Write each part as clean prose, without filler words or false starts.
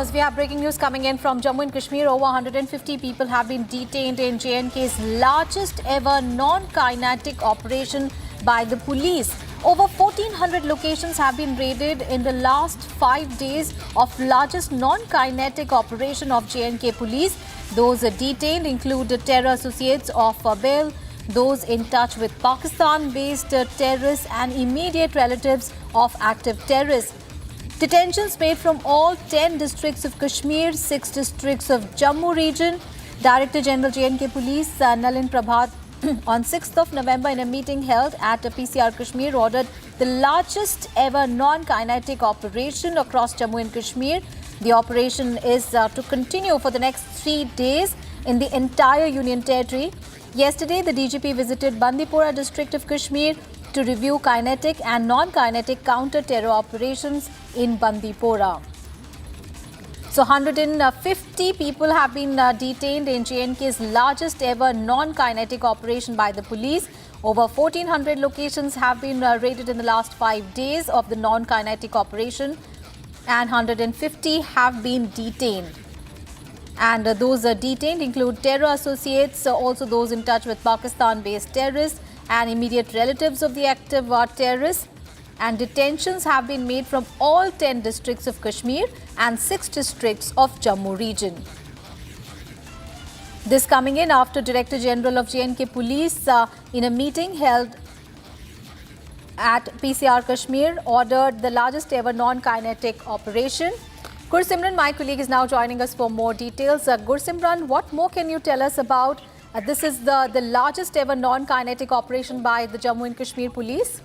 course, we have breaking news coming in from Jammu and Kashmir. Over 150 people have been detained in J&K's largest ever non-kinetic operation by the police. Over 1,400 locations have been raided in the last 5 days of largest non-kinetic operation of J&K police. Those detained include the terror associates of Bail, those in touch with Pakistan-based terrorists and immediate relatives of active terrorists. Detentions made from all 10 districts of Kashmir, 6 districts of Jammu region. Director General J&K Police Nalin Prabhat on 6th of November in a meeting held at PCR Kashmir ordered the largest ever non-kinetic operation across Jammu and Kashmir. The operation is to continue for the next 3 days in the entire Union Territory. Yesterday, the DGP visited Bandipora district of Kashmir to review kinetic and non-kinetic counter-terror operations in Bandipora. So 150 people have been detained in J&K's largest ever non-kinetic operation by the police. Over 1,400 locations have been raided in the last 5 days of the non-kinetic operation and 150 have been detained. And those detained include terror associates, also those in touch with Pakistan-based terrorists and immediate relatives of the active terrorists. And detentions have been made from all 10 districts of Kashmir and 6 districts of Jammu region. This coming in after Director General of J&K Police in a meeting held at PCR Kashmir ordered the largest ever non-kinetic operation. Gursimran, my colleague, is now joining us for more details. Gursimran, what more can you tell us about this is the largest ever non-kinetic operation by the Jammu and Kashmir Police?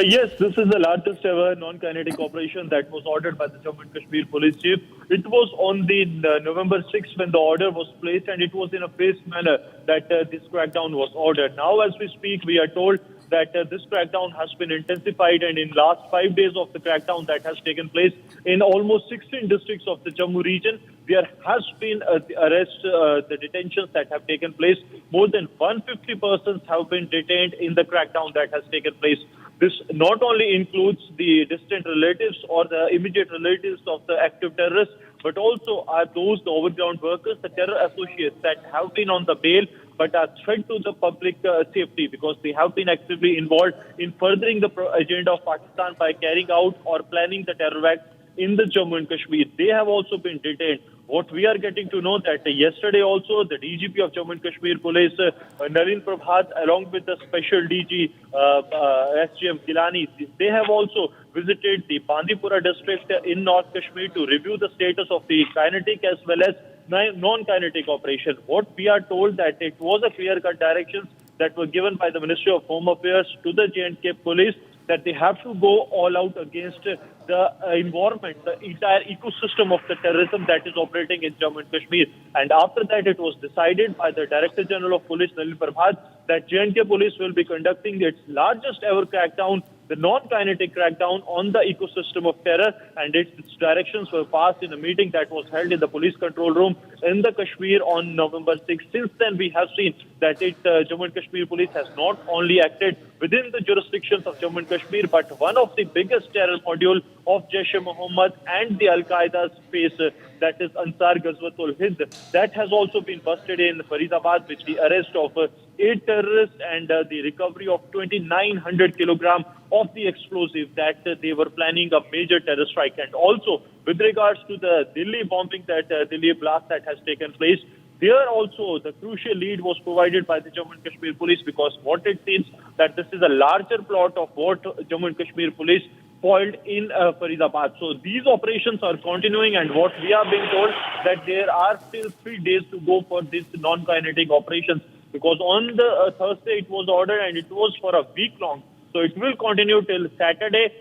Yes, this is the largest ever non-kinetic operation that was ordered by the Jammu and Kashmir Police Chief. It was on the November 6th when the order was placed, and it was in a phased manner that this crackdown was ordered. Now, as we speak, we are told that this crackdown has been intensified, and in last 5 days of the crackdown that has taken place in almost 16 districts of the Jammu region, there has been the arrests, the detentions that have taken place. More than 150 persons have been detained in the crackdown that has taken place. This not only includes the distant relatives or the immediate relatives of the active terrorists, but also are those, the overground workers, the terror associates that have been on the bail but are threat to the public safety because they have been actively involved in furthering the agenda of Pakistan by carrying out or planning the terror acts in the Jammu and Kashmir. They have also been detained. What we are getting to know that yesterday also the DGP of Jammu and Kashmir Police, Nalin Prabhat, along with the Special DG, SGM Gilani, they have also visited the Bandipora district in North Kashmir to review the status of the kinetic as well as non-kinetic operation. What we are told that it was a clear-cut directions that were given by the Ministry of Home Affairs to the J&K Police that they have to go all out against the environment, the entire ecosystem of the terrorism that is operating in Jammu and Kashmir. And after that, it was decided by the Director General of Police, Nalin Prabhat, that J&K Police will be conducting its largest ever crackdown, the non-kinetic crackdown on the ecosystem of terror, and its directions were passed in a meeting that was held in the police control room in the Kashmir on November 6th. Since then, we have seen that Jammu and Kashmir Police has not only acted within the jurisdictions of Jammu and Kashmir, but one of the biggest terror module of Jaish-e-Mohammed and the Al-Qaeda space, that is Ansar Ghazwatul Hind, that has also been busted in Faridabad with the arrest of 8 terrorists and the recovery of 2,900 kilograms of the explosive that they were planning a major terror strike. And also with regards to the Delhi bombing, that Delhi blast that has taken place, there also the crucial lead was provided by the Jammu and Kashmir Police, because what it seems that this is a larger plot of what Jammu and Kashmir Police foiled in Faridabad. So these operations are continuing, and what we are being told that there are still 3 days to go for these non-kinetic operations, because on the Thursday it was ordered and it was for a week long. So it will continue till Saturday.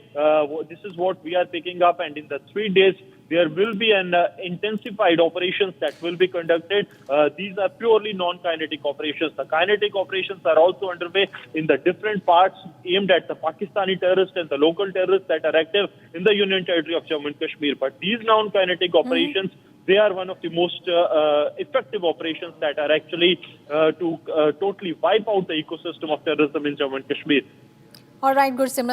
This is what we are picking up, and in the 3 days there will be an intensified operations that will be conducted. These are purely non-kinetic operations. The kinetic operations are also underway in the different parts aimed at the Pakistani terrorists and the local terrorists that are active in the Union Territory of Jammu and Kashmir. But these non-kinetic operations, they are one of the most effective operations that are actually to totally wipe out the ecosystem of terrorism in Jammu and Kashmir. All right, Gursimran.